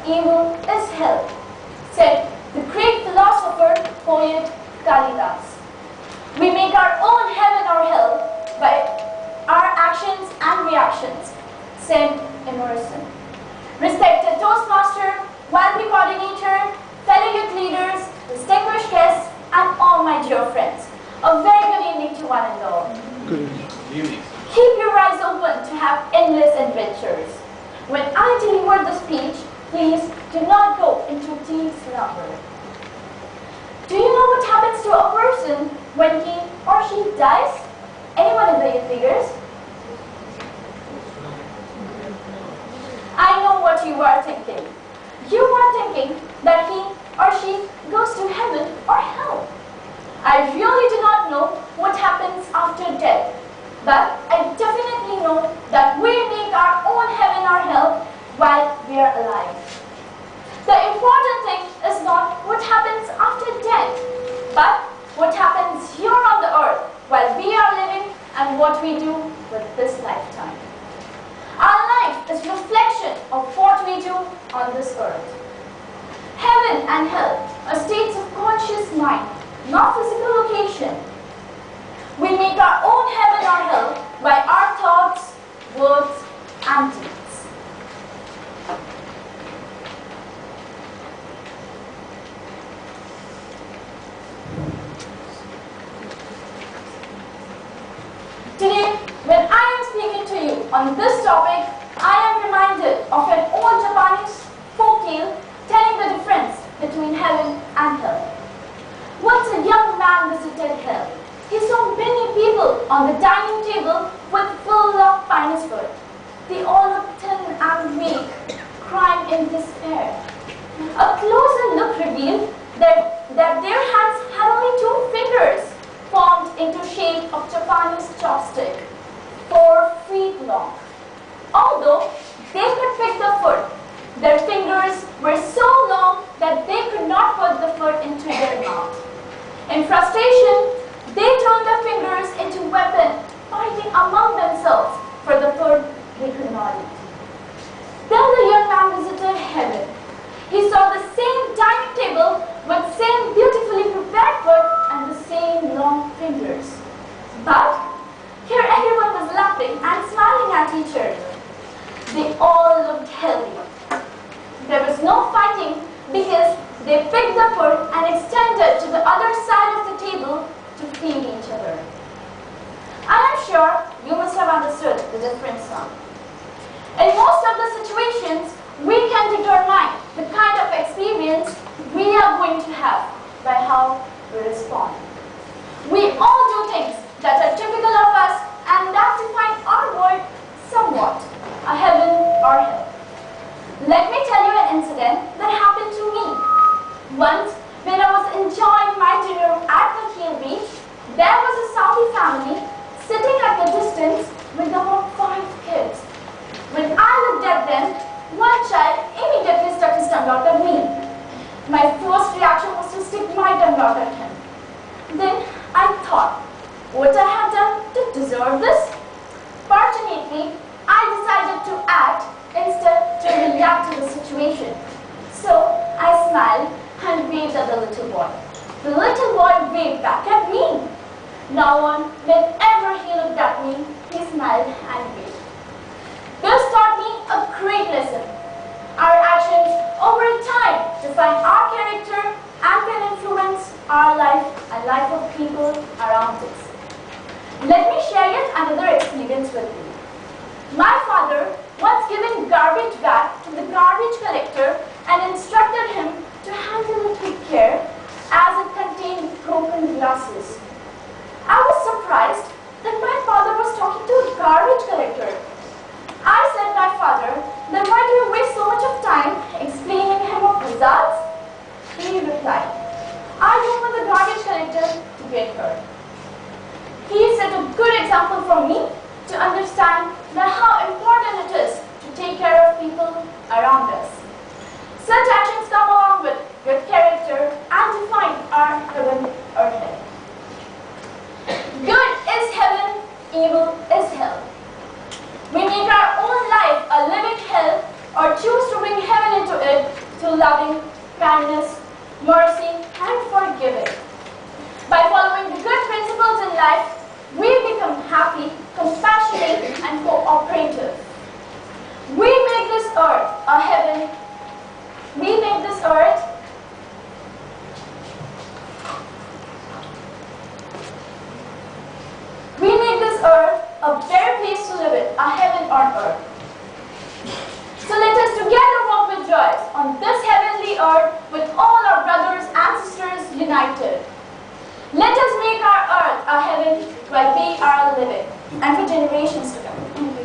evil is hell, said the great philosopher, poet Kalidas. We make our own heaven or hell by our actions and reactions, said Emerson. Respected Toastmaster, Walby coordinator, fellow youth leaders, distinguished guests, and all my dear friends, a very good evening to one and all. Good evening. Keep your eyes open to have endless adventures. When I deliver the speech, please do not go into deep slumber. Do you know what happens to a person when he or she dies? Anyone in the youth figures? I know what you are thinking. You are thinking that he or she goes to heaven or hell. I really do not know what happens after death, but I definitely know that we make our own heaven or hell while we are alive. The important thing is not what happens after death, but what happens here on the earth while we are living and what we do with this lifetime. Our life is a reflection of what we do on this earth. Heaven and hell are states of conscious mind, not physical location. We make our own heaven or hell by our thoughts, words, and deeds. Today, when I am speaking to you on this topic, I am reminded of an old Japanese folk tale telling the difference between heaven and hell. Once a young man visited hell. He saw many people on the dining table with full of finest food. They all looked thin and weak, crying in despair. A closer look revealed that their hands had only 2 fingers, formed into shape of Japanese chopstick, 4 feet long. Although they could pick the food, their fingers were so long that they could not put the food into their mouth. In frustration, they turned their fingers into weapons, fighting among themselves for the food they could not eat. Then the young man visited heaven. He saw the same dining table with same beautifully prepared food and the same long fingers. But here everyone was laughing and smiling at each other. They all looked healthy. There was no fighting because they picked the food and extended to the other side of the table to feed each other. I am sure you must have understood the difference now. In most of the situations, we can determine the kind of experience we are going to have by how we respond. We all do things that are typical of us and that define our world somewhat, a heaven or hell. Let me tell you an incident that happened to me. Once, when I was enjoying my dinner at the Heel Beach, there was a Saudi family sitting at the distance with about 5 kids. When I looked at them, one child immediately stuck his tongue out at me. My first reaction was to stick my tongue out at him. Then I thought, what I have done to deserve this? Fortunately, I decided to act instead to react to the situation. So I smiled and waved at the little boy. The little boy waved back at me. Now on, whenever he looked at me, he smiled and waved. This taught me a great lesson. Our actions over time define our character and can influence our life and life of people around us. Let me share yet another experience with you. My father once given garbage bag to the garbage collector and instructed him to handle it with care as it contained broken glasses. I was surprised that my father was talking to a garbage collector. I said, my father, then why do you waste so much of time explaining him of results? He replied, I don't want the garbage collector to get hurt. He set a good example for me to understand that how important it is to take care of people around us. Such actions come along with good character and define our heaven or hell. Good is heaven, evil is hell. We make our own life a living hell or choose to bring heaven into it loving, kindness, mercy, and forgiving. By following the good principles in life, we become happy, compassionate, and cooperative. We make this earth a heaven. We make this earth a better place to live in, a heaven on earth. So let us together walk with joy on this heavenly earth with all our brothers and sisters united. Let us make our earth a heaven where we are living and for generations to come.